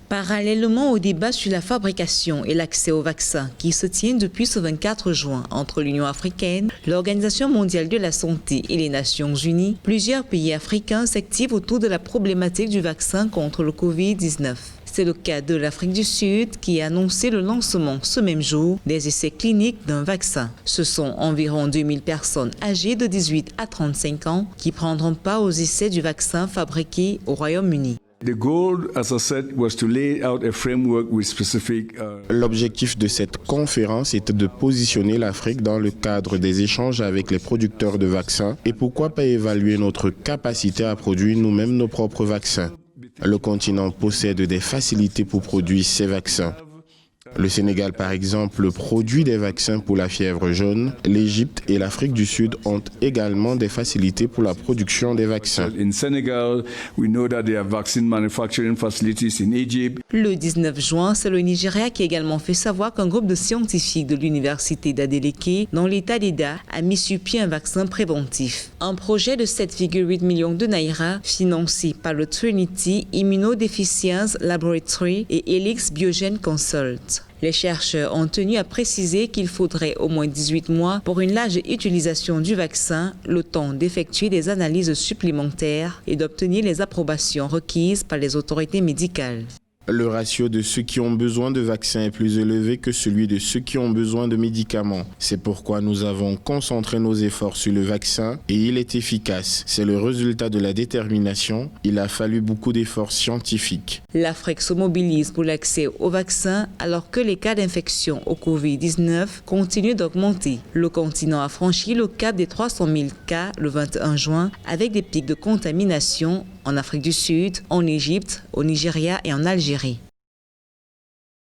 Parallèlement au débat sur la fabrication et l'accès aux vaccins qui se tient depuis ce 24 juin entre l'Union africaine, l'Organisation mondiale de la santé et les Nations unies, plusieurs pays africains s'activent autour de la problématique du vaccin contre le Covid-19. C'est le cas de l'Afrique du Sud qui a annoncé le lancement ce même jour des essais cliniques d'un vaccin. Ce sont environ 2000 personnes âgées de 18 à 35 ans qui prendront part aux essais du vaccin fabriqué au Royaume-Uni. L'objectif de cette conférence était de positionner l'Afrique dans le cadre des échanges avec les producteurs de vaccins et pourquoi pas évaluer notre capacité à produire nous-mêmes nos propres vaccins. Le continent possède des facilités pour produire ces vaccins. Le Sénégal, par exemple, produit des vaccins pour la fièvre jaune. L'Égypte et l'Afrique du Sud ont également des facilités pour la production des vaccins. Le 19 juin, c'est le Nigeria qui a également fait savoir qu'un groupe de scientifiques de l'université d'Adeleke, dans l'état d'Eda, a mis sur pied un vaccin préventif. Un projet de 7,8 millions de naira, financé par le Trinity Immunodeficiency Laboratory et Helix Biogen Consult. Les chercheurs ont tenu à préciser qu'il faudrait au moins 18 mois pour une large utilisation du vaccin, le temps d'effectuer des analyses supplémentaires et d'obtenir les approbations requises par les autorités médicales. Le ratio de ceux qui ont besoin de vaccins est plus élevé que celui de ceux qui ont besoin de médicaments. C'est pourquoi nous avons concentré nos efforts sur le vaccin et il est efficace. C'est le résultat de la détermination. Il a fallu beaucoup d'efforts scientifiques. L'Afrique se mobilise pour l'accès au vaccin alors que les cas d'infection au Covid-19 continuent d'augmenter. Le continent a franchi le cap des 300 000 cas le 21 juin avec des pics de contamination en Afrique du Sud, en Égypte, au Nigeria et en Algérie.